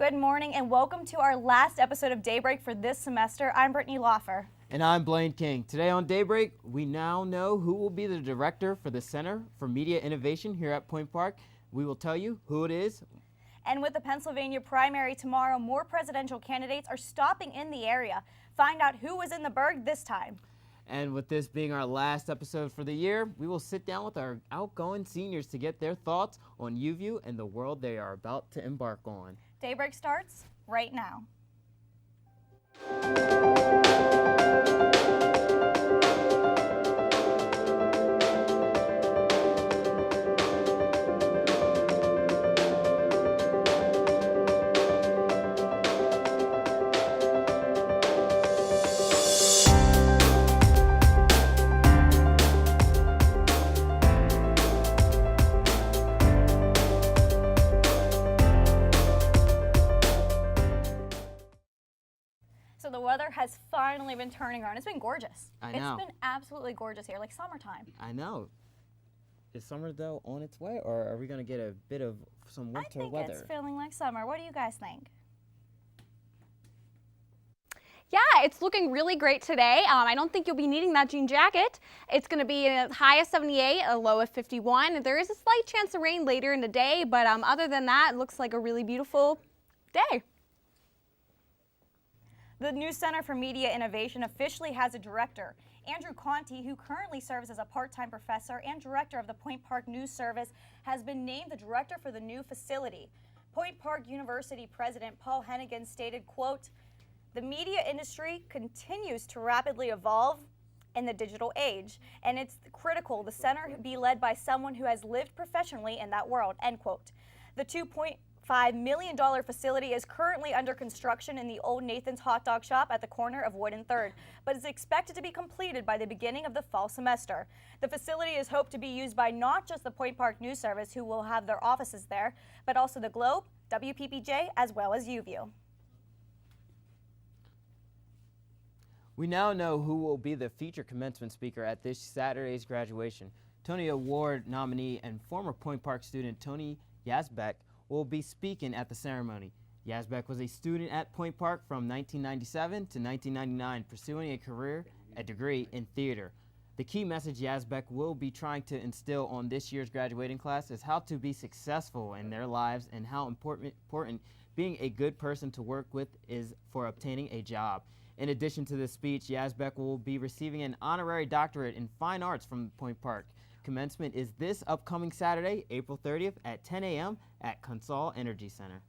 Good morning and welcome to our last episode of Daybreak for this semester. I'm Brittany Loffer. And I'm Blaine King. Today on Daybreak, we now know who will be the director for the Center for Media Innovation here at Point Park. We will tell you who it is. And with the Pennsylvania primary tomorrow, more presidential candidates are stopping in the area. Find out who was in the Berg this time. And with this being our last episode for the year, we will sit down with our outgoing seniors to get their thoughts on UView and the world they are about to embark on. Daybreak starts right now. So the weather has finally been turning around. It's been gorgeous. I know. It's been absolutely gorgeous here, like summertime. I know. Is summer, though, on its way, or are we going to get a bit of some winter weather? I think it's feeling like summer. What do you guys think? Yeah, it's looking really great today. I don't think you'll be needing that jean jacket. It's going to be a high of 78, a low of 51. There is a slight chance of rain later in the day, but other than that, it looks like a really beautiful day. The new Center for Media Innovation officially has a director. Andrew Conti, who currently serves as a part-time professor and director of the Point Park News Service, has been named the director for the new facility. Point Park University President Paul Hennigan stated, quote, "The media industry continues to rapidly evolve in the digital age, and it's critical the center be led by someone who has lived professionally in that world," end quote. The $2.5 million facility is currently under construction in the old Nathan's hot dog shop at the corner of Wood and 3rd, but is expected to be completed by the beginning of the fall semester. The facility is hoped to be used by not just the Point Park News Service, who will have their offices there, but also the Globe, WPPJ, as well as UView. We now know who will be the feature commencement speaker at this Saturday's graduation. Tony Award nominee and former Point Park student Tony Yazbeck will be speaking at the ceremony. Yazbeck was a student at Point Park from 1997 to 1999, pursuing a degree in theater. The key message Yazbeck will be trying to instill on this year's graduating class is how to be successful in their lives and how important being a good person to work with is for obtaining a job. In addition to this speech, Yazbeck will be receiving an honorary doctorate in fine arts from Point Park. Commencement is this upcoming Saturday, April 30th at 10 a.m. at Consol Energy Center.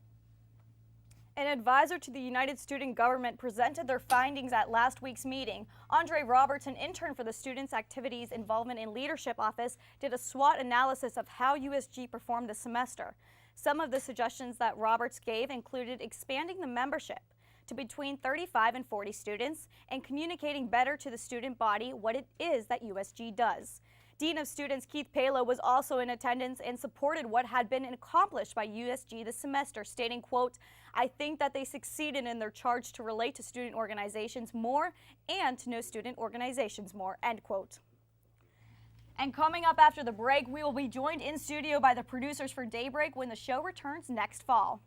An advisor to the United Student Government presented their findings at last week's meeting. Doris Roberts, an intern for the Students' Activities Involvement in Leadership Office, did a SWOT analysis of how USG performed this semester. Some of the suggestions that Roberts gave included expanding the membership to between 35 and 40 students and communicating better to the student body what it is that USG does. Dean of Students Keith Palo was also in attendance and supported what had been accomplished by USG this semester, stating, quote, "I think that they succeeded in their charge to relate to student organizations more and to know student organizations more," end quote. And coming up after the break, we will be joined in studio by the producers for Daybreak when the show returns next fall.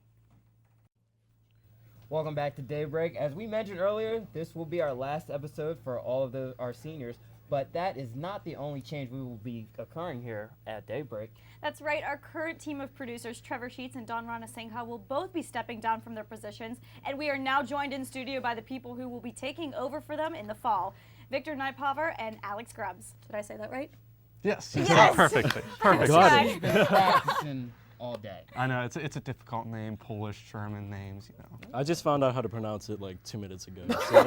Welcome back to Daybreak. As we mentioned earlier, this will be our last episode for all of our seniors. But that is not the only change we will be occurring here at Daybreak. That's right. Our current team of producers, Trevor Sheets and Don Rana Singha, will both be stepping down from their positions, and we are now joined in studio by the people who will be taking over for them in the fall, Victor Nightpover and Alex Grubbs. Did I say that right? Yes, you said that perfectly. Perfect. Got it. He's been practicing all day. I know, it's a difficult name, Polish, German names, you know. I just found out how to pronounce it like 2 minutes ago. So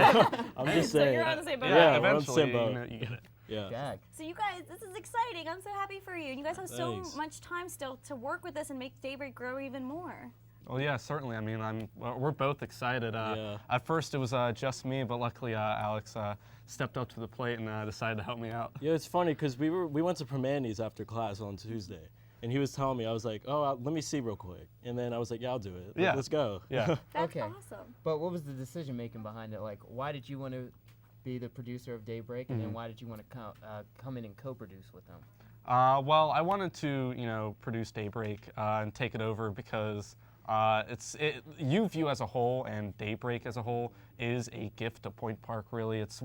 I'm just saying. So you're on the same boat. Yeah, eventually, we're on the same boat. you get it. Yeah. Jag. So you guys, this is exciting. I'm so happy for you. And you guys have so Thanks. much time still to work with this and make Daybreak grow even more. Well, yeah, certainly. I mean, we're both excited. Yeah. At first, it was just me, but luckily, Alex stepped up to the plate and decided to help me out. Yeah, it's funny because we went to Permandy's after class on Tuesday. And he was telling me, I was like, oh, let me see real quick. And then I was like, yeah, I'll do it. Yeah. Let's go. Yeah. That's Okay. awesome. But what was the decision making behind it? Like, why did you want to be the producer of Daybreak, and then why did you want to come in and co-produce with them? Well, I wanted to, produce Daybreak and take it over because UView as a whole and Daybreak as a whole is a gift to Point Park, really. It's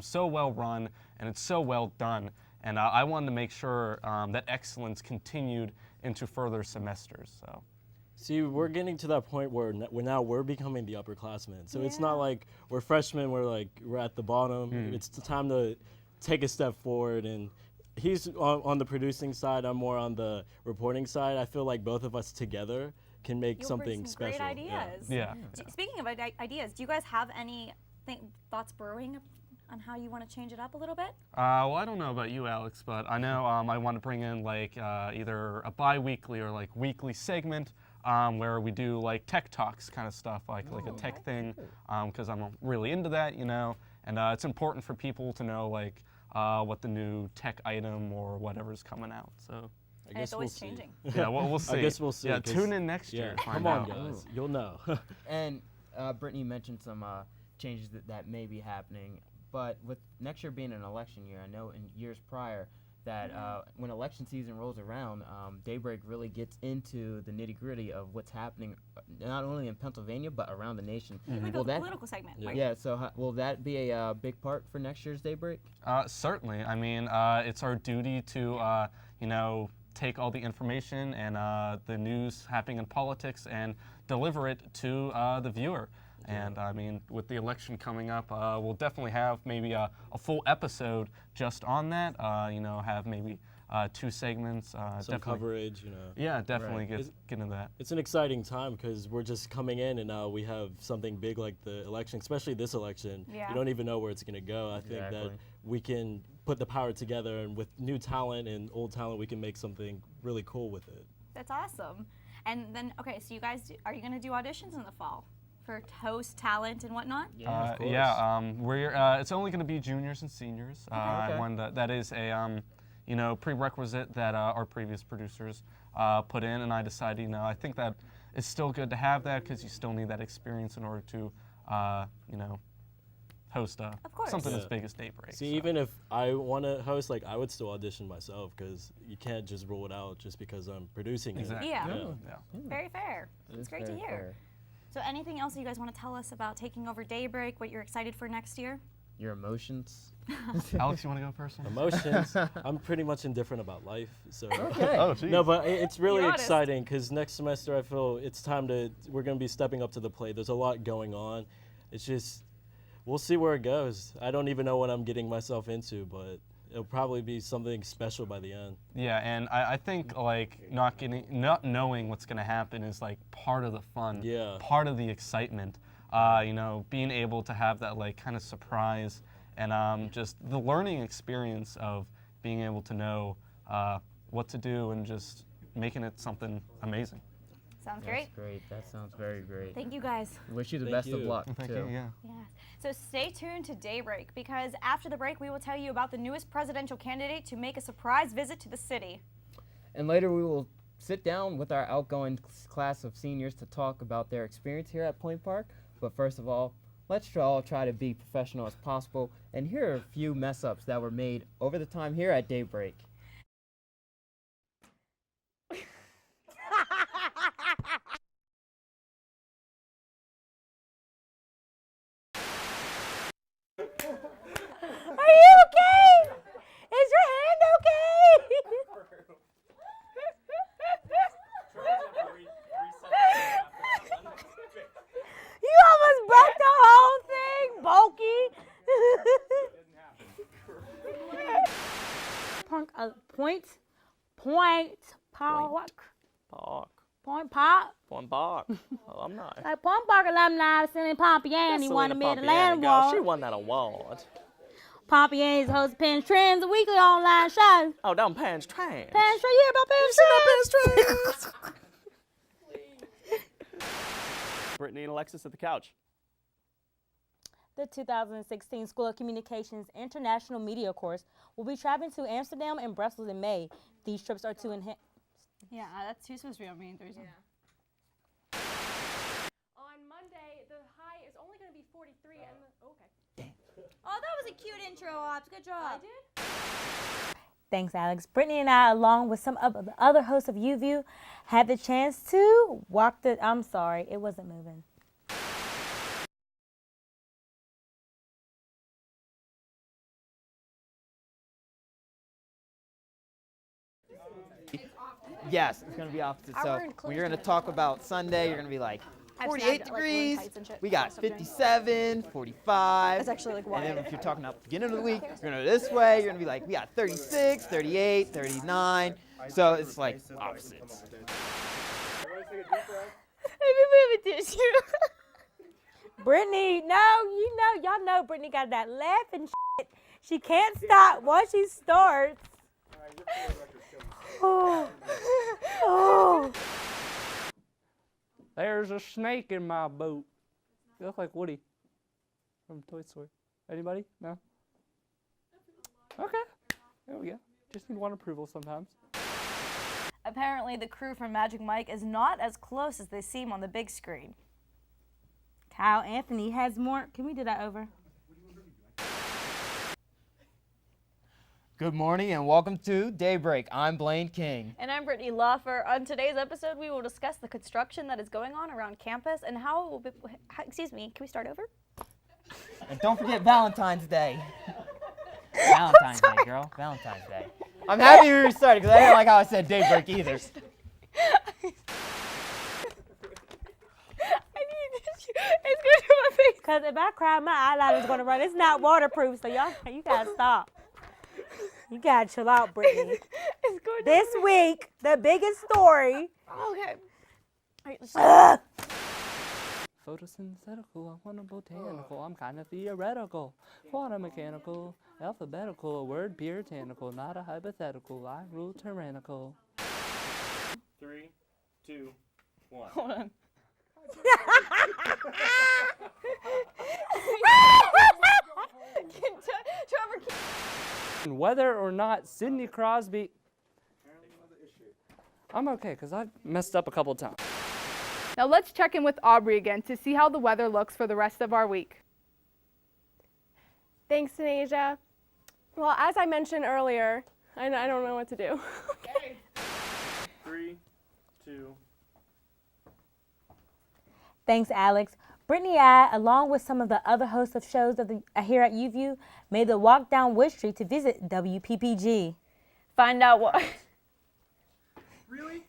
so well run and it's so well done. And I wanted to make sure that excellence continued into further semesters. So. See, we're getting to that point where we're becoming the upperclassmen. So it's not like we're freshmen, we're at the bottom. It's the time to take a step forward. And he's on the producing side, I'm more on the reporting side. I feel like both of us together can make something special. Great ideas. Yeah. Speaking of ideas, do you guys have any thoughts brewing on how you want to change it up a little bit? Well, I don't know about you, Alex, but I know I want to bring in like either a bi-weekly or like weekly segment where we do like tech talks kind of stuff, like a tech thing, because I'm really into that, you know, and it's important for people to know like what the new tech item or whatever's coming out. So. And it's always changing. Yeah, we'll see. I guess we'll see. Yeah, tune in next year. Yeah, come on, guys. You'll know. And Brittany mentioned some changes that may be happening, but with next year being an election year, I know in years prior that when election season rolls around, Daybreak really gets into the nitty-gritty of what's happening not only in Pennsylvania but around the nation. Like a political segment. Yeah. Right? Yeah, so will that be a big part for next year's Daybreak? Certainly. I mean, it's our duty to, you know, take all the information and the news happening in politics and deliver it to the viewer. And I mean, with the election coming up, we'll definitely have maybe a full episode just on that. You know, have maybe 2 segments. Some coverage, you know. Yeah, definitely get into that. It's an exciting time because we're just coming in and now we have something big like the election, especially this election. Yeah. You don't even know where it's going to go. I think that we can put the power together, and with new talent and old talent, we can make something really cool with it. That's awesome. And then, okay, so you guys, are you going to do auditions in the fall for host, talent, and whatnot? Yeah, of course. We're it's only going to be juniors and seniors. One that is a you know, prerequisite that our previous producers put in, and I decided, you know, I think that it's still good to have that because you still need that experience in order to, you know, host something as big as Daybreak. See, even if I want to host, like, I would still audition myself because you can't just rule it out just because I'm producing Exactly. it. Yeah. Yeah. Very fair. It's great to hear. Fair. So anything else you guys want to tell us about taking over Daybreak, what you're excited for next year? Your emotions? Alex, you want to go first? Emotions. I'm pretty much indifferent about life. So. Okay. Oh, geez. No, but it's really Be honest. exciting because next semester I feel it's time we're going to be stepping up to the plate. There's a lot going on. It's just, we'll see where it goes. I don't even know what I'm getting myself into, but it'll probably be something special by the end. Yeah, and I think like not knowing what's going to happen is like part of the fun, part of the excitement. You know, being able to have that like kind of surprise and just the learning experience of being able to know what to do and just making it something amazing. Sounds That's great. That sounds very great. Thank you guys. Wish you the Thank best of you. luck, Thank too. you. Yeah. Yeah. So stay tuned to Daybreak because after the break we will tell you about the newest presidential candidate to make a surprise visit to the city. And later we will sit down with our outgoing class of seniors to talk about their experience here at Point Park. But first of all, let's all try to be professional as possible. And here are a few mess-ups that were made over the time here at Daybreak. Are you okay? Is your hand okay? You almost broke the whole thing, bulky. Point Park. Point Park. Point Park. Oh, I'm not. Like Point Park alumni sending Pompiani won a Mid-Atlantic She Award. won that award. Pompiani's host Pens Trends, a weekly online show. Oh, them pants trash. Pens Trends, you hear about Pens Trends? Brittany and Alexis at the couch. The 2016 School of Communications International Media course will be traveling to Amsterdam and Brussels in May. These trips are to enhance. Yeah, that's who's supposed to be on me Thursday. Yeah. On Monday, the high is only going to be 43 and okay. Oh, that was a cute intro, Ops. Good job. I did? Thanks, Alex. Brittany and I, along with some of the other hosts of UView, had the chance to walk the. I'm sorry, it wasn't moving. Yes, it's going to be opposite. So when you're going to talk about Sunday, you're going to be like 48 degrees. We got 57, 45. That's actually like And why. then if you're talking about the beginning of the week, you're going to go this way. You're going to be like, we got 36, 38, 39. So it's like opposites. Brittany, no, y'all know Brittany got that laughing shit. She can't stop once she starts. Oh. Oh. There's a snake in my boat. You look like Woody from Toy Story. Anybody? No? Okay. There we go. Just need one approval sometimes. Apparently, the crew from Magic Mike is not as close as they seem on the big screen. Kyle Anthony has more. Can we do that over? Good morning and welcome to Daybreak. I'm Blaine King. And I'm Brittany Loffer. On today's episode, we will discuss the construction that is going on around campus and how it will be. Excuse me, can we start over? And don't forget Valentine's Day. Valentine's Day, girl. Valentine's Day. I'm happy we restarted because I didn't like how I said Daybreak either. It's going to my face. Because if I cry, my eyeliner's going to run. It's not waterproof, so y'all, you got to stop. You got to chill out, Brittany. It's going to This week, the biggest story. Okay. All right, let's Photosynthetical, I want a botanical, I'm kind of theoretical. Quantum mechanical, alphabetical, a word puritanical, not a hypothetical, I rule tyrannical. 3, 2, 1. hold on. Trevor, And whether or not Sidney Crosby... I'm okay, because I've messed up a couple times. Now let's check in with Aubrey again to see how the weather looks for the rest of our week. Thanks, Tanasia. Well, as I mentioned earlier, I don't know what to do. 3, 2. Thanks, Alex. Brittany and I, along with some of the other hosts of shows here at UView, made the walk down Wood Street to visit WPPG. find out what. Really?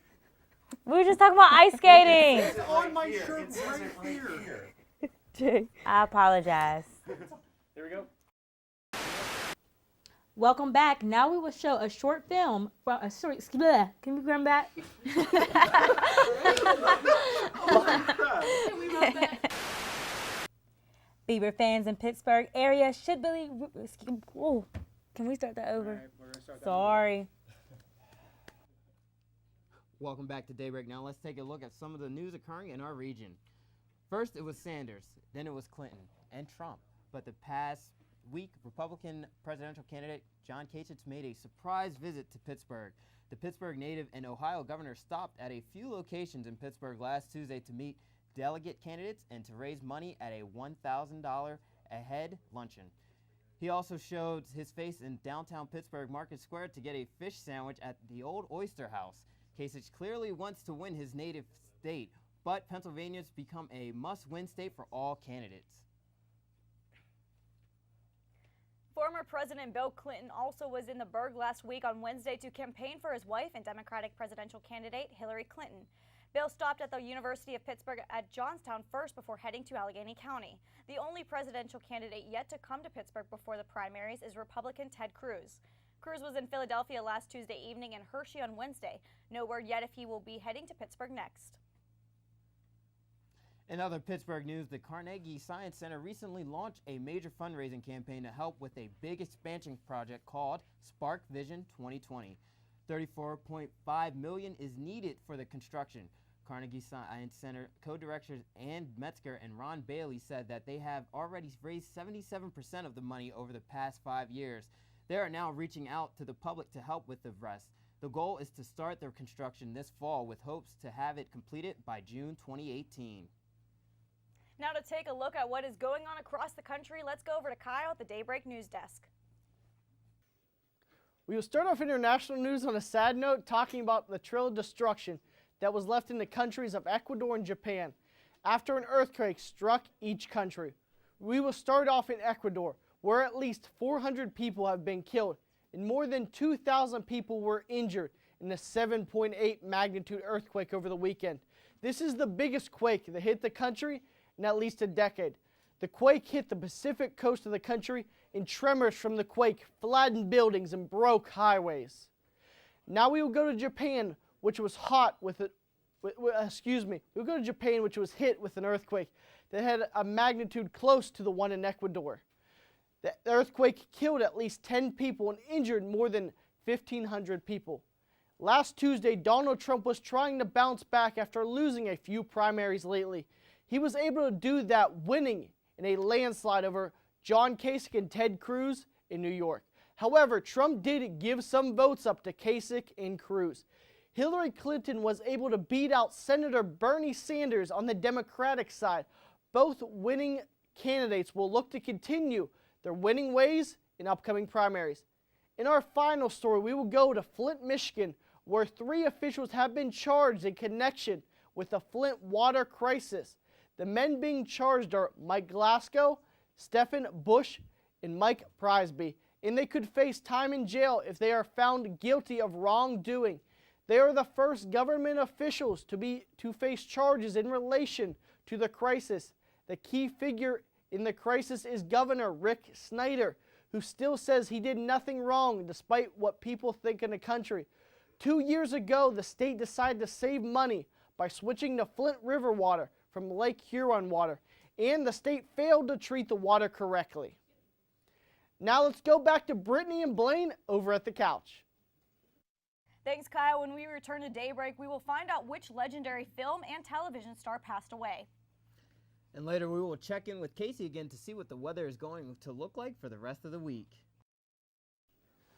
We were just talking about ice skating. It's on my shirt right here. I apologize. There we go. Welcome back. Now we will show a short film from a short. Bleh. Can we run back? Bieber fans in Pittsburgh area should believe. Oh, can we start that over? All right, we're gonna start that Sorry. Welcome back to Daybreak. Now let's take a look at some of the news occurring in our region. First, it was Sanders, then it was Clinton and Trump. But the past week, Republican presidential candidate John Kasich made a surprise visit to Pittsburgh. The Pittsburgh native and Ohio governor stopped at a few locations in Pittsburgh last Tuesday to meet delegate candidates and to raise money at a $1,000 a head luncheon. He also showed his face in downtown Pittsburgh Market Square to get a fish sandwich at the Old Oyster House. Kasich clearly wants to win his native state, but Pennsylvania's become a must-win state for all candidates. Former President Bill Clinton also was in the Burgh last week on Wednesday to campaign for his wife and Democratic presidential candidate Hillary Clinton. Bill stopped at the University of Pittsburgh at Johnstown first before heading to Allegheny County. The only presidential candidate yet to come to Pittsburgh before the primaries is Republican Ted Cruz. Cruz was in Philadelphia last Tuesday evening and Hershey on Wednesday. No word yet if he will be heading to Pittsburgh next. In other Pittsburgh news, the Carnegie Science Center recently launched a major fundraising campaign to help with a big expansion project called Spark Vision 2020. $34.5 million is needed for the construction. Carnegie Science Center co-directors Ann Metzger and Ron Bailey said that they have already raised 77% of the money over the past 5 years. They are now reaching out to the public to help with the rest. The goal is to start their construction this fall with hopes to have it completed by June 2018. Now to take a look at what is going on across the country, let's go over to Kyle at the Daybreak News Desk. We will start off international news on a sad note, talking about the trail of destruction that was left in the countries of Ecuador and Japan after an earthquake struck each country. We will start off in Ecuador, where at least 400 people have been killed and more than 2,000 people were injured in a 7.8 magnitude earthquake over the weekend. This is the biggest quake that hit the country in at least a decade. The quake hit the Pacific coast of the country, and tremors from the quake flattened buildings and broke highways. Now we will go to Japan, which was We'll go to Japan, which was hit with an earthquake that had a magnitude close to the one in Ecuador. The earthquake killed at least 10 people and injured more than 1,500 people. Last Tuesday, Donald Trump was trying to bounce back after losing a few primaries lately. He was able to do that, winning in a landslide over John Kasich and Ted Cruz in New York. However, Trump did give some votes up to Kasich and Cruz. Hillary Clinton was able to beat out Senator Bernie Sanders on the Democratic side. Both winning candidates will look to continue their winning ways in upcoming primaries. In our final story, we will go to Flint, Michigan, where 3 officials have been charged in connection with the Flint water crisis. The men being charged are Mike Glasgow, Stephen Bush, and Mike Prisby, and they could face time in jail if they are found guilty of wrongdoing. They are the first government officials to face charges in relation to the crisis. The key figure in the crisis is Governor Rick Snyder, who still says he did nothing wrong despite what people think in the country. 2 years ago, the state decided to save money by switching to Flint River water from Lake Huron water, and the state failed to treat the water correctly. Now let's go back to Brittany and Blaine over at the couch. Thanks, Kyle. When we return to Daybreak, we will find out which legendary film and television star passed away. And later we will check in with Casey again to see what the weather is going to look like for the rest of the week.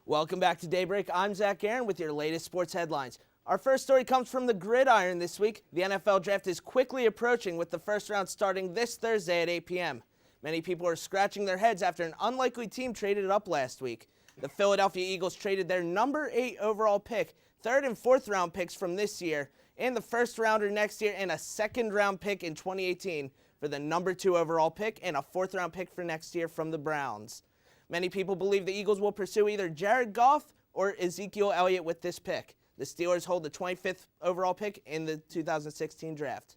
Welcome back to Daybreak. I'm Zach Aaron with your latest sports headlines. Our first story comes from the gridiron this week. The NFL draft is quickly approaching, with the first round starting this Thursday at 8 p.m. Many people are scratching their heads after an unlikely team traded up last week. The Philadelphia Eagles traded their number 8 overall pick, 3rd and 4th round picks from this year, and the first rounder next year, and a 2nd round pick in 2018 for the number 2 overall pick and a 4th round pick for next year from the Browns. Many people believe the Eagles will pursue either Jared Goff or Ezekiel Elliott with this pick. The Steelers hold the 25th overall pick in the 2016 draft.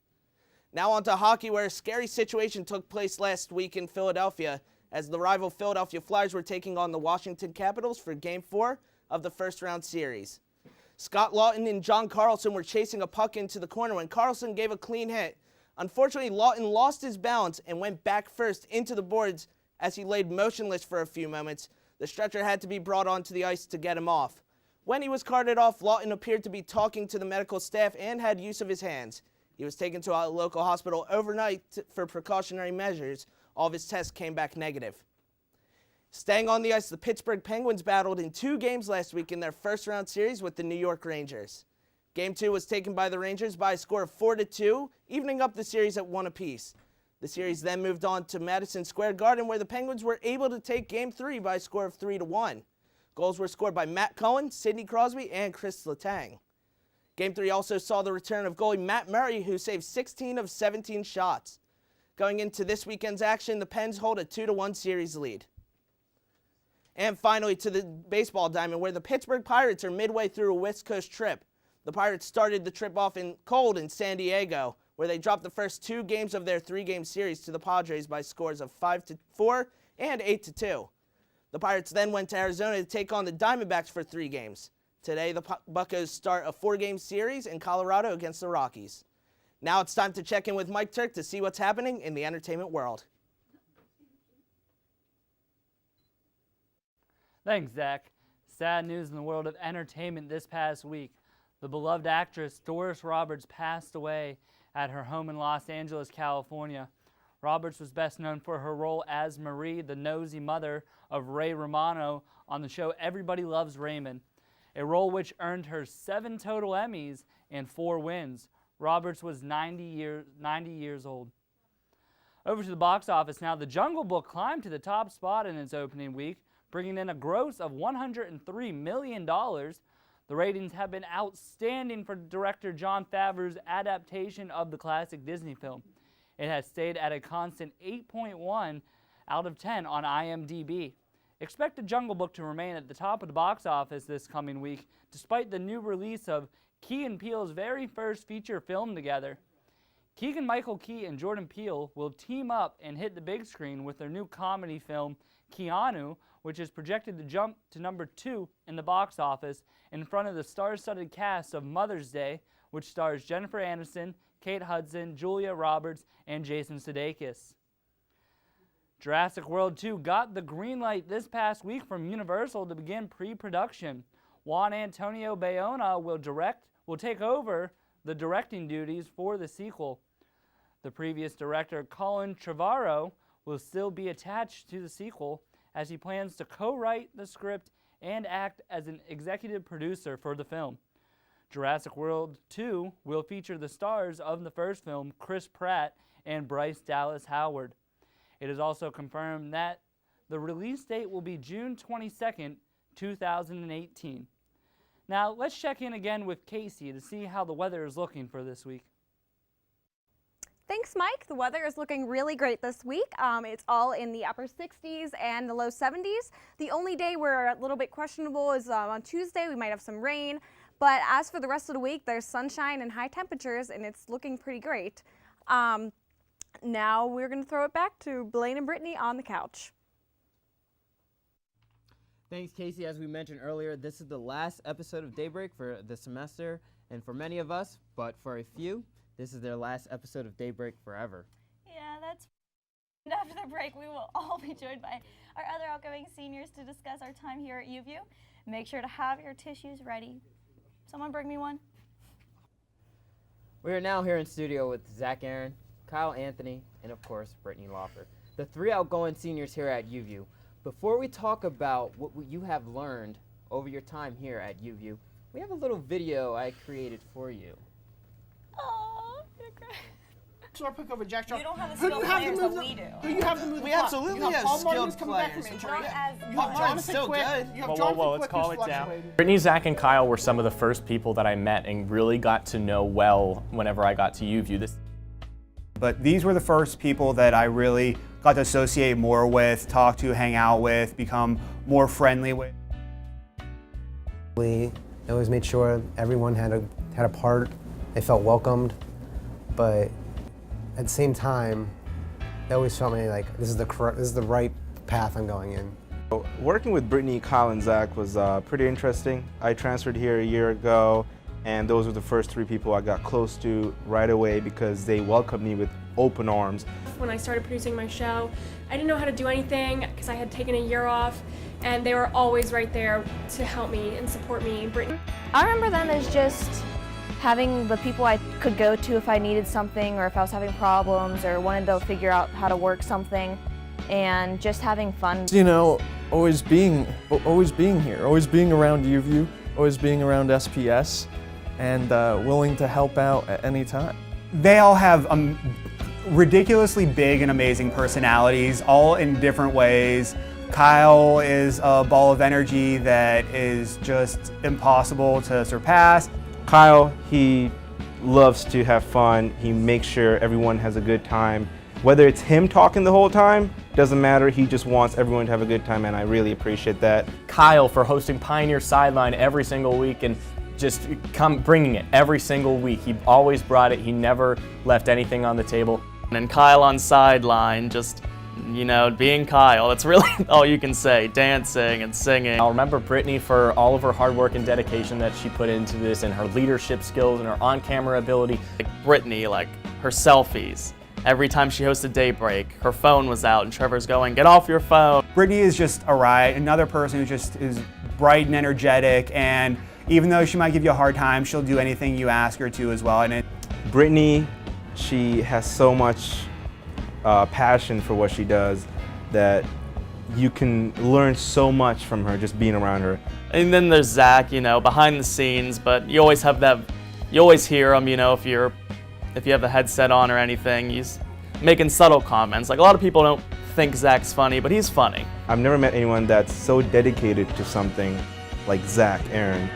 Now on to hockey, where a scary situation took place last week in Philadelphia as the rival Philadelphia Flyers were taking on the Washington Capitals for Game 4 of the first-round series. Scott Lawton and John Carlson were chasing a puck into the corner when Carlson gave a clean hit. Unfortunately, Lawton lost his balance and went back first into the boards as he laid motionless for a few moments. The stretcher had to be brought onto the ice to get him off. When he was carted off, Lawton appeared to be talking to the medical staff and had use of his hands. He was taken to a local hospital overnight for precautionary measures. All of his tests came back negative. Staying on the ice, the Pittsburgh Penguins battled in 2 games last week in their first-round series with the New York Rangers. Game 2 was taken by the Rangers by a score of 4-2, evening up the series at 1 apiece. The series then moved on to Madison Square Garden, where the Penguins were able to take Game 3 by a score of 3-1. Goals were scored by Matt Cohen, Sidney Crosby, and Chris Letang. Game 3 also saw the return of goalie Matt Murray, who saved 16 of 17 shots. Going into this weekend's action, the Pens hold a 2-1 series lead. And finally to the baseball diamond, where the Pittsburgh Pirates are midway through a West Coast trip. The Pirates started the trip off cold in San Diego, where they dropped the first 2 games of their 3-game series to the Padres by scores of 5-4 and 8-2. The Pirates then went to Arizona to take on the Diamondbacks for 3 games. Today, the Buccos start a 4-game series in Colorado against the Rockies. Now it's time to check in with Mike Turk to see what's happening in the entertainment world. Thanks, Zach. Sad news in the world of entertainment this past week. The beloved actress Doris Roberts passed away at her home in Los Angeles, California. Roberts was best known for her role as Marie, the nosy mother of Ray Romano on the show Everybody Loves Raymond, a role which earned her 7 total Emmys and 4 wins. Roberts was 90 years old. Over to the box office now. The Jungle Book climbed to the top spot in its opening week, bringing in a gross of $103 million. The ratings have been outstanding for director Jon Favreau's adaptation of the classic Disney film. It has stayed at a constant 8.1 out of 10 on IMDb. Expect The Jungle Book to remain at the top of the box office this coming week, despite the new release of Key and Peele's very first feature film together. Keegan-Michael Key and Jordan Peele will team up and hit the big screen with their new comedy film, Keanu, which is projected to jump to number 2 in the box office in front of the star-studded cast of Mother's Day, which stars Jennifer Aniston, Kate Hudson, Julia Roberts, and Jason Sudeikis. Jurassic World 2 got the green light this past week from Universal to begin pre-production. Juan Antonio Bayona will take over the directing duties for the sequel. The previous director, Colin Trevorrow, will still be attached to the sequel as he plans to co-write the script and act as an executive producer for the film. Jurassic World 2 will feature the stars of the first film, Chris Pratt and Bryce Dallas Howard. It is also confirmed that the release date will be June 22nd, 2018. Now, let's check in again with Casey to see how the weather is looking for this week. Thanks, Mike. The weather is looking really great this week. It's all in the upper 60s and the low 70s. The only day we're a little bit questionable is on Tuesday. We might have some rain. But as for the rest of the week, there's sunshine and high temperatures, and it's looking pretty great. Now we're going to throw it back to Blaine and Brittany on the couch. Thanks, Casey. As we mentioned earlier, this is the last episode of Daybreak for the semester, and for many of us, but for a few, this is their last episode of Daybreak forever. Yeah, that's. And after the break, we will all be joined by our other outgoing seniors to discuss our time here at UView. Make sure to have your tissues ready. Someone bring me one. We are now here in studio with Zach Aaron, Kyle Anthony, and of course, Brittany Lawford, the 3 outgoing seniors here at UView. Before we talk about what you have learned over your time here at UView, we have a little video I created for you. Oh, you're great. So I pick over Jack Sharp. You don't have the Who do skilled you have to players move that the- we do. Who you have to move the We clock? absolutely You have Paul skilled Martin's coming back players. from injury. Not as You have Martin's Jonathan still Quick. good. You have Whoa, Jonathan let's Quick calm who's it down. fluctuating. Brittany, Zach, and Kyle were some of the first people that I met and really got to know well whenever I got to UView. But these were the first people that I really got to associate more with, talk to, hang out with, become more friendly with. We always made sure everyone had a part, they felt welcomed, but at the same time, they always felt me like this is the right path I'm going in. Working with Brittany, Kyle, and Zach was pretty interesting. I transferred here a year ago, and those were the first 3 people I got close to right away because they welcomed me with open arms. When I started producing my show, I didn't know how to do anything because I had taken a year off, and they were always right there to help me and support me. Brittany. I remember them as just having the people I could go to if I needed something or if I was having problems or wanted to figure out how to work something, and just having fun. You know, always being here, always being around UView, always being around SPS, and willing to help out at any time. They all have ridiculously big and amazing personalities, all in different ways. Kyle is a ball of energy that is just impossible to surpass. Kyle, he loves to have fun. He makes sure everyone has a good time. Whether it's him talking the whole time, doesn't matter. He just wants everyone to have a good time, and I really appreciate that. Kyle for hosting Pioneer Sideline every single week and just bringing it every single week. He always brought it. He never left anything on the table. And Kyle on sideline, just, you know, being Kyle. That's really all you can say, dancing and singing. I'll remember Brittany for all of her hard work and dedication that she put into this, and her leadership skills and her on-camera ability. Like Brittany, like her selfies. Every time she hosted Daybreak, her phone was out and Trevor's going, "Get off your phone." Brittany is just a riot, another person who just is bright and energetic, and even though she might give you a hard time, she'll do anything you ask her to as well. And Brittany, she has so much passion for what she does that you can learn so much from her just being around her. And then there's Zach, you know, behind the scenes, but you always have that, you always hear him, you know, if you have a headset on or anything, he's making subtle comments. Like a lot of people don't think Zach's funny, but he's funny. I've never met anyone that's so dedicated to something like Zach Aaron.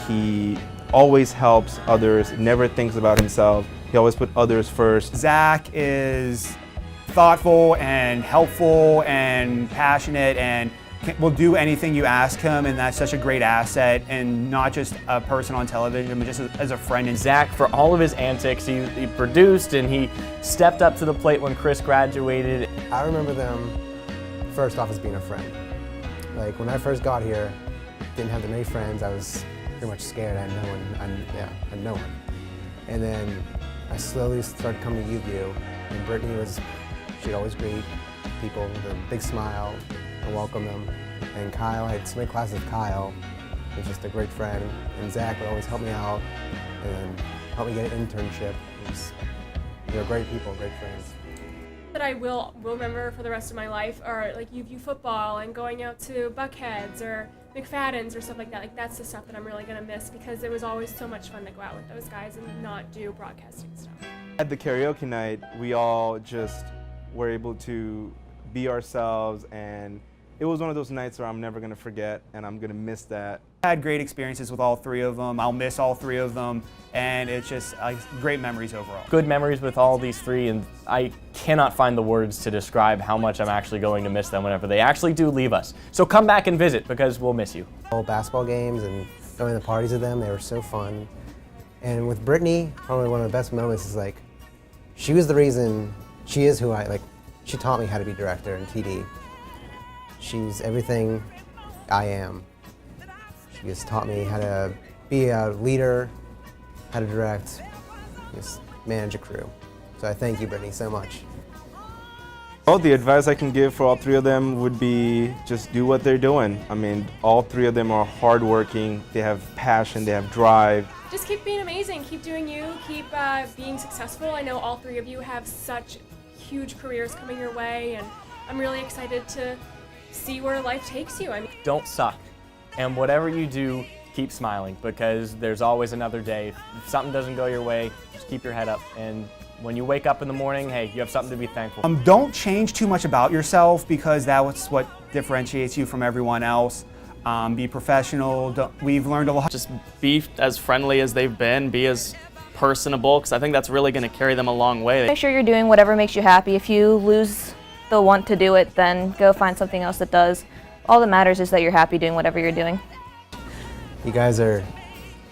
He always helps others, never thinks about himself. He always put others first. Zach is thoughtful and helpful and passionate and will do anything you ask him, and that's such a great asset, and not just a person on television, but just as a friend. And Zach, for all of his antics, he produced and he stepped up to the plate when Chris graduated. I remember them first off as being a friend. Like when I first got here, didn't have that many friends. I was pretty much scared. I had no one. I had no one. And then I slowly started coming to UView, and Brittany she'd always greet people with a big smile and welcome them. And Kyle, I had so many classes with Kyle. He was just a great friend. And Zach would always help me out and help me get an internship. They're great people, great friends. That I will remember for the rest of my life are like UView football and going out to Buckheads or McFadden's or stuff like that. Like that's the stuff that I'm really gonna miss because it was always so much fun to go out with those guys and not do broadcasting stuff. At the karaoke night, we all just were able to be ourselves, and it was one of those nights where I'm never going to forget, and I'm going to miss that. I had great experiences with all three of them. I'll miss all three of them, and it's just great memories overall. Good memories with all these three, and I cannot find the words to describe how much I'm actually going to miss them whenever they actually do leave us. So come back and visit because we'll miss you. All basketball games and going to the parties with them, they were so fun. And with Brittany, probably one of the best moments is like, she was the reason she is who she taught me how to be director in TD. She's everything I am. She just taught me how to be a leader, how to direct, just manage a crew. So I thank you, Brittany, so much. Well, the advice I can give for all three of them would be just do what they're doing. I mean, all three of them are hardworking, they have passion, they have drive. Just keep being amazing, keep doing you, keep being successful. I know all three of you have such huge careers coming your way, and I'm really excited to see where life takes you. I mean, Don't suck. And whatever you do, keep smiling because there's always another day. If something doesn't go your way, just keep your head up. And when you wake up in the morning, hey, you have something to be thankful for. Don't change too much about yourself because that's what differentiates you from everyone else. Be professional. We've learned a lot. Just be as friendly as they've been, be as personable, because I think that's really going to carry them a long way. Make sure you're doing whatever makes you happy. If you lose the want to do it, then go find something else that does. All that matters is that you're happy doing whatever you're doing. You guys are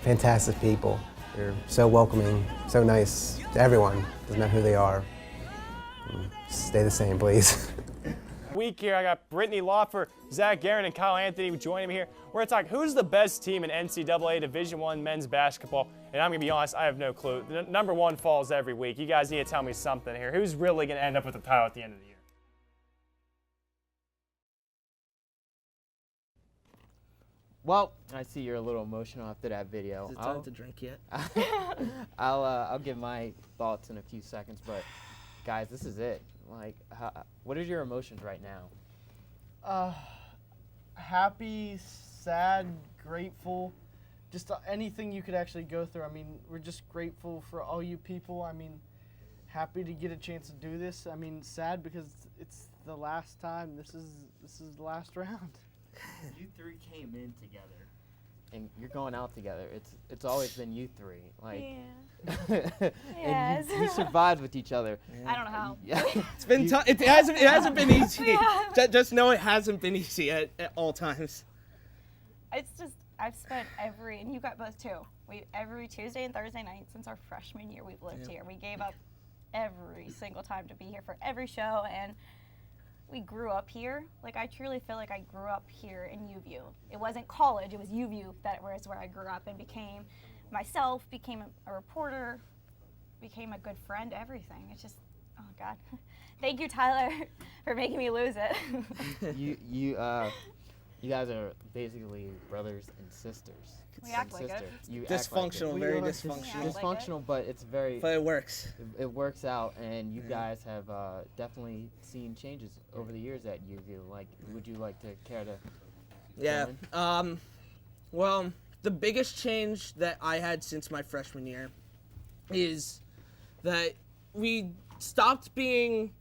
fantastic people. You're so welcoming, so nice to everyone. Doesn't matter who they are. Stay the same, please. Week here, I got Brittany Lawfer, Zach Aaron, and Kyle Anthony joining me here. We're going to talk who's the best team in NCAA Division I men's basketball. And I'm going to be honest, I have no clue. The number one falls every week. You guys need to tell me something here. Who's really going to end up with the title at the end of the year? Well, I see you're a little emotional after that video. Is it time to drink yet? I'll give my thoughts in a few seconds, but guys, this is it. Like, what are your emotions right now? Happy, sad, grateful, just anything you could actually go through. I mean, we're just grateful for all you people. I mean, happy to get a chance to do this. I mean, sad because it's the last time. This is the last round. You three came in together, and you're going out together. It's always been you three. Like, yeah. And you survived with each other. I don't know how. Yeah. It's been tough. It hasn't been easy. Just know it hasn't been easy at all times. It's just, I've spent and you got both too. Every Tuesday and Thursday night since our freshman year we've lived here. We gave up every single time to be here for every show, and we grew up here. Like, I truly feel like I grew up here in UView. It wasn't college, it was UView that was where I grew up and became myself, became a reporter, became a good friend, everything. It's just, oh God. Thank you, Tyler, for making me lose it. You guys are basically brothers and sisters. We act like it. You Dysfunctional, act like very dysfunctional. Dysfunctional, but it's very. But it works. It works out, and you guys have definitely seen changes over the years at UView. Like, would you like to care to? Yeah. Well, the biggest change that I had since my freshman year is that we stopped being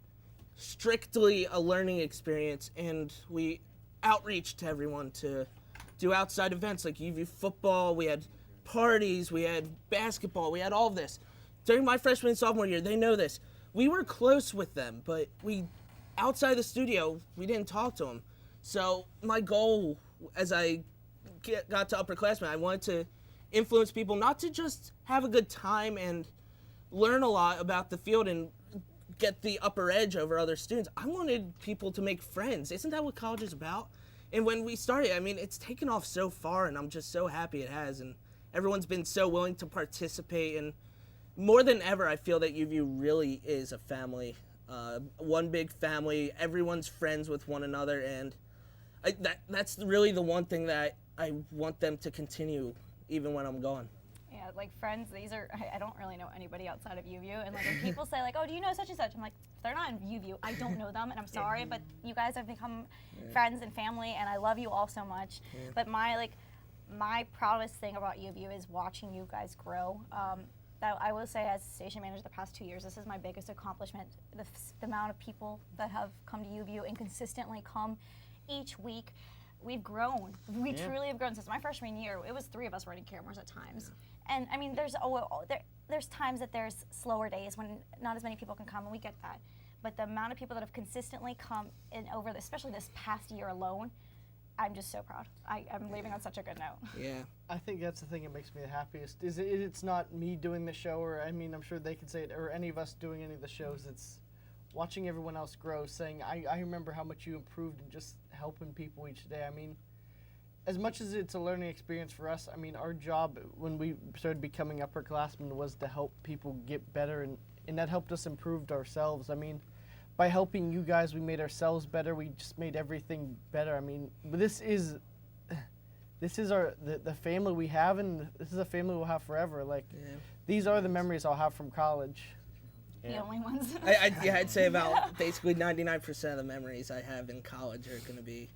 strictly a learning experience, and we outreach to everyone to do outside events like UVU football. We had parties, we had basketball, we had all of this. During my freshman and sophomore year, they know this. We were close with them, but outside the studio, we didn't talk to them. So my goal as I got to upperclassmen, I wanted to influence people not to just have a good time and learn a lot about the field and get the upper edge over other students. I wanted people to make friends. Isn't that what college is about? And when we started, I mean, it's taken off so far, and I'm just so happy it has. And everyone's been so willing to participate. And more than ever, I feel that UVU really is a family, one big family. Everyone's friends with one another, and that's really the one thing that I want them to continue even when I'm gone. Yeah, like friends, I don't really know anybody outside of UVU, and like when people say like, oh, do you know such and such? I'm like, if they're not in UVU, I don't know them, and I'm sorry, but you guys have become friends and family, and I love you all so much. Yeah. But my proudest thing about UVU is watching you guys grow. That I will say, as station manager the past 2 years, this is my biggest accomplishment. The amount of people that have come to UVU and consistently come each week. We've grown. We truly have grown since my freshman year. It was 3 of us running cameras at times. And I mean, there's times that there's slower days when not as many people can come, and we get that. But the amount of people that have consistently come in over, especially this past year alone, I'm just so proud. I'm leaving on such a good note. Yeah. I think that's the thing that makes me the happiest. It's not me doing the show, or I mean, I'm sure they could say it, or any of us doing any of the shows. It's watching everyone else grow, saying, I remember how much you improved and just helping people each day. I mean, as much as it's a learning experience for us, I mean, our job when we started becoming upperclassmen was to help people get better, and that helped us improve ourselves. I mean, by helping you guys, we made ourselves better. We just made everything better. I mean, this is the family we have, and this is a family we'll have forever. Like, these are the memories I'll have from college. The only ones. I'd say about basically 99% of the memories I have in college are going to be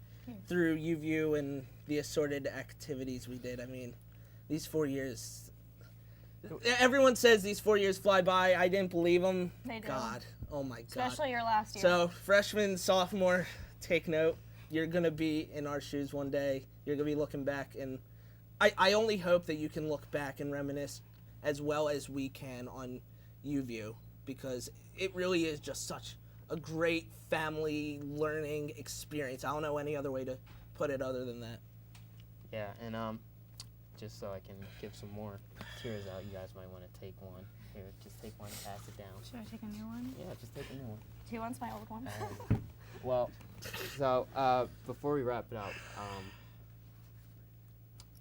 through UVU and the assorted activities we did. I mean, these 4 years, everyone says these 4 years fly by. I didn't believe them. They do. God, oh my God. Especially your last year. So freshman, sophomore, take note. You're going to be in our shoes one day. You're going to be looking back, and I only hope that you can look back and reminisce as well as we can on UVU, because it really is just such a great family learning experience. I don't know any other way to put it other than that. Yeah, and just so I can give some more tears out, you guys might want to take one. Here, just take one and pass it down. Should I take a new one? Yeah, just take a new one. Do you want my old one? Well, so before we wrap it up,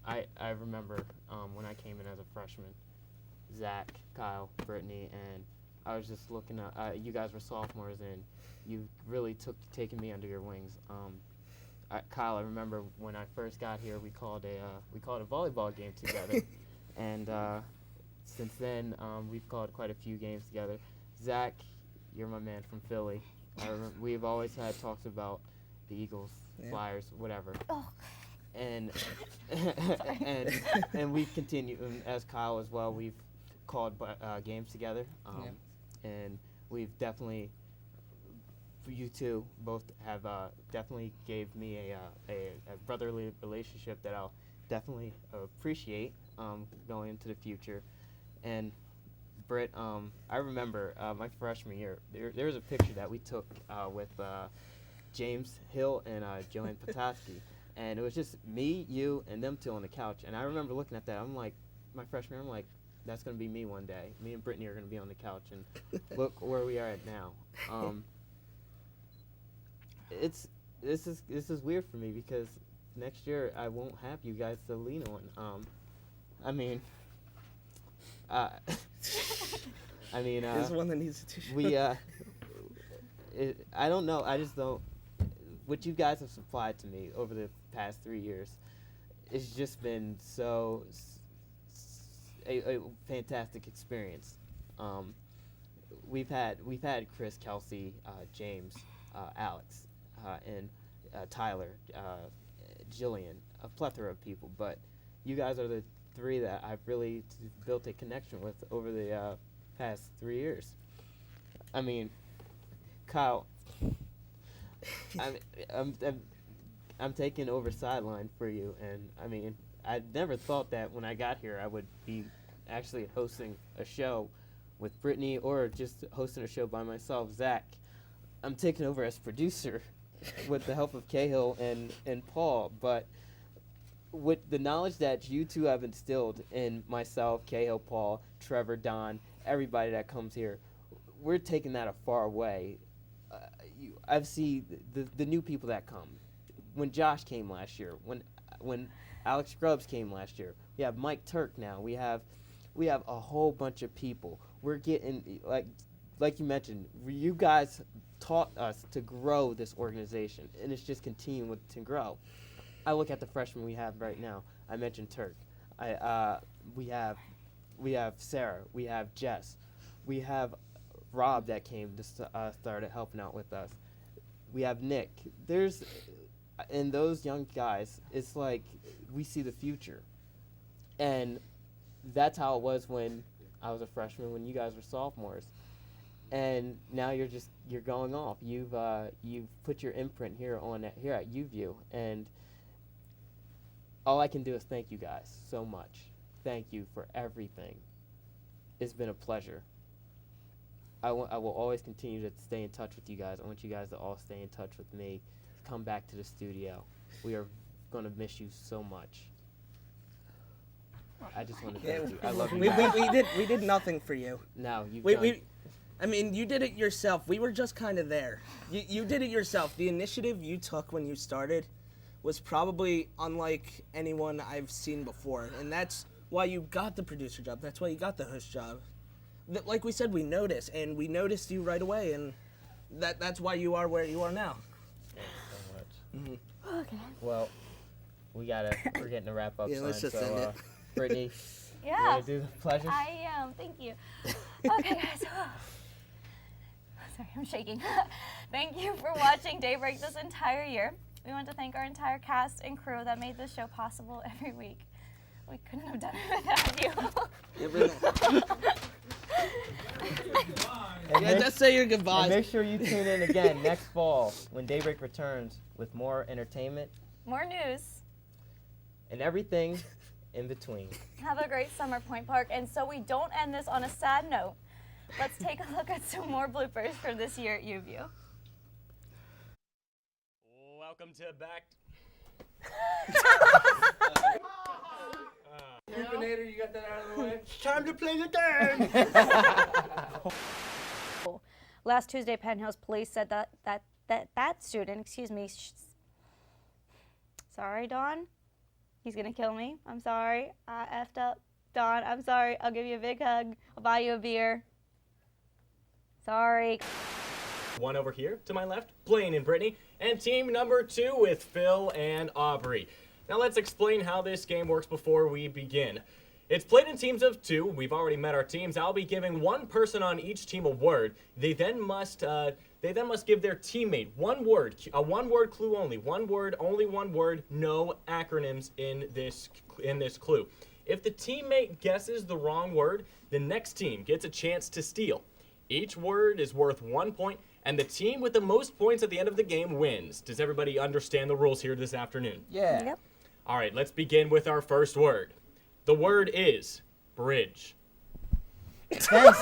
I remember when I came in as a freshman, Zach, Kyle, Brittany, and I was just looking at, you guys were sophomores, and you really taken me under your wings. Kyle, I remember when I first got here, we called a volleyball game together, and since then we've called quite a few games together. Zach, you're my man from Philly. We've always had talks about the Eagles, Flyers, whatever. Oh. And and we've continued, and as Kyle as well, we've called games together. And we've definitely, you two both have definitely gave me a brotherly relationship that I'll definitely appreciate going into the future. And Britt, I remember my freshman year, there was a picture that we took with James Hill and Joanne Petoskey, and it was just me, you, and them two on the couch. And I remember looking at that, I'm like, my freshman year, I'm like, that's going to be me one day. Me and Brittany are going to be on the couch, and look where we are at now. This is weird for me, because next year I won't have you guys to lean on. I mean, There's one that needs a tissue. I don't know. I just don't. What you guys have supplied to me over the past 3 years, it's just been so. A fantastic experience. We've had Chris, Kelsey, James, Alex, and Tyler, Jillian, a plethora of people, but you guys are the 3 that I've really built a connection with over the past 3 years. I mean, Kyle, I'm taking over sideline for you, and I mean, I never thought that when I got here I would be actually hosting a show with Brittany or just hosting a show by myself. Zach, I'm taking over as producer with the help of Cahill and Paul, but with the knowledge that you two have instilled in myself, Cahill, Paul, Trevor, Don, everybody that comes here, we're taking that a far way. I've seen the new people that come. When Josh came last year, when Alex Grubbs came last year, we have Mike Turk now. We have a whole bunch of people. We're getting like you mentioned. You guys taught us to grow this organization, and it's just continuing to grow. I look at the freshmen we have right now. I mentioned Turk. We have Sarah. We have Jess. We have Rob that came to started helping out with us. We have Nick. And those young guys, it's like we see the future. And that's how it was when I was a freshman, when you guys were sophomores. And now you're going off. You've put your imprint here at UView, and all I can do is thank you guys so much. Thank you for everything. It's been a pleasure. I will always continue to stay in touch with you guys. I want you guys to all stay in touch with me. Come back to the studio. We are going to miss you so much. I just want to thank you. I love you guys. We did nothing for you. No, you. I mean, you did it yourself. We were just kind of there. You did it yourself. The initiative you took when you started was probably unlike anyone I've seen before, and that's why you got the producer job. That's why you got the host job. Like we said, we noticed, and we noticed you right away, and that's why you are where you are now. Thanks so much. Mm-hmm. Okay. Well, we're getting to wrap up. Yeah, let's just end it. Brittany, Yeah. you want to do the pleasure? I am. Thank you. Okay, guys. Sorry, I'm shaking. Thank you for watching Daybreak this entire year. We want to thank our entire cast and crew that made this show possible every week. We couldn't have done it without you. Yeah, just say your goodbyes. And make sure you tune in again next fall when Daybreak returns with more entertainment, More news. and everything in between. Have a great summer, Point Park. And so we don't end this on a sad note, let's take a look at some more bloopers from this year at UView. Welcome to back. Terminator, you got that out of the way? It's time to play the game! Last Tuesday, Penn Hills Police said that student, sorry, Dawn. He's gonna kill me. I'm sorry. I effed up. Dawn, I'm sorry. I'll give you a big hug. I'll buy you a beer. Sorry. One over here to my left, Blaine and Brittany, and team number 2 with Phil and Aubrey. Now let's explain how this game works before we begin. It's played in teams of 2. We've already met our teams. I'll be giving one person on each team a word. They then must give their teammate one word, a one-word clue only. One word, only one word, no acronyms in this clue. If the teammate guesses the wrong word, the next team gets a chance to steal. Each word is worth 1 point, and the team with the most points at the end of the game wins. Does everybody understand the rules here this afternoon? Yeah. Yep. All right, let's begin with our first word. The word is bridge. Thanks.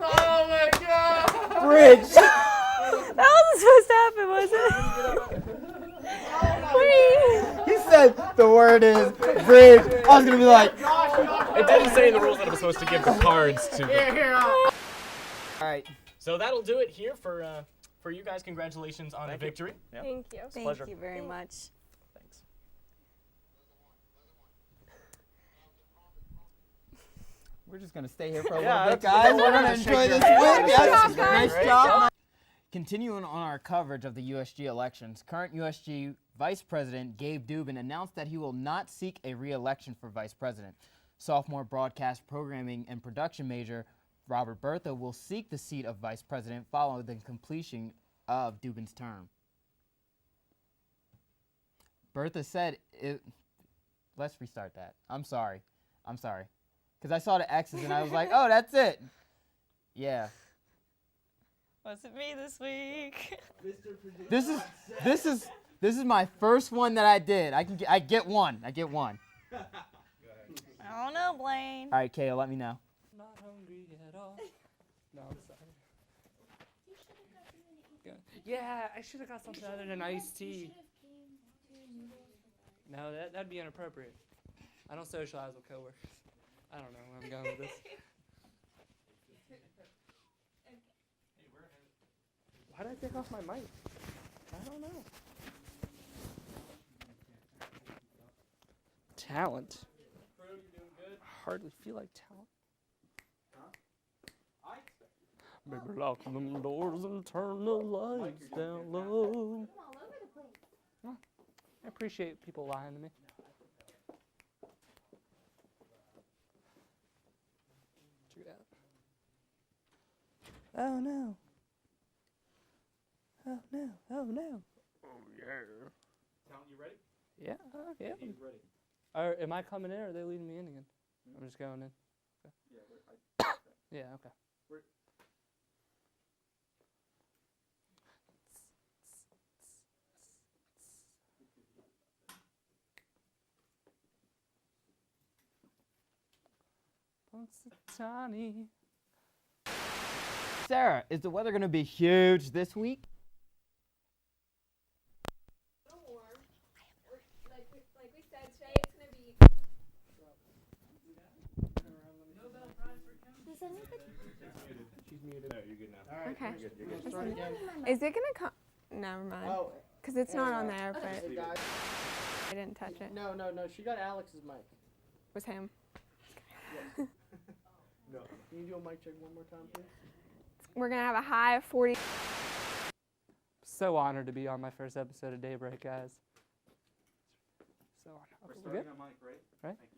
Oh my god! Bridge. That wasn't supposed to happen, was it? Wait. He said the word is bridge. I was gonna be like. It didn't say in the rules that I'm supposed to give the cards to them. All right. So that'll do it here for you guys. Congratulations on the victory. Thank you. It's a pleasure. Thank you very much. Thanks. We're just gonna stay here for a Yeah, little bit, that's- guys. We're gonna enjoy this win. Yes, nice job. Continuing on our coverage of the USG elections, current USG Vice President Gabe Dubin announced that he will not seek a re-election for Vice President. Sophomore broadcast programming and production major Robert Bertha will seek the seat of Vice President following the completion of Dubin's term. Bertha said it. Let's restart that. I'm sorry. Because I saw the X's and I was like, oh, that's it. Yeah. Was it me this week? This is my first one that I did. I get one. I don't know, Blaine. All right, Kale, let me know. Not hungry at all. No, I'm sorry. Yeah, I should have got something other than iced tea. No, that'd be inappropriate. I don't socialize with coworkers. I don't know where I'm going with this. Why did I take off my mic? I don't know. Talent. I hardly feel like talent. Baby, lock them doors and turn the lights down low. Huh. I appreciate people lying to me. Check it out. Oh no. Oh no. Oh no. Oh yeah. Talent, you ready? Yeah. Yeah. You ready? Am I coming in or are they leading me in again? I'm just going in. Okay. Yeah, Yeah, okay. Tiny. Sarah, is the weather going to be huge this week? Like we said, today it's going to be. She's muted. No, you're good now. All right. Okay. You're good. You're good. Start again. Is it going to come? Never mind. Oh. Because it's not on there, but Hey, guys. I didn't touch it. No. She got Alex's mic. Was him. No. Can you do a mic check one more time, please? We're going to have a high of 40. So honored to be on my first episode of Daybreak, guys. So honored. We're Okay, starting good? on mic, right? Right? Thank you.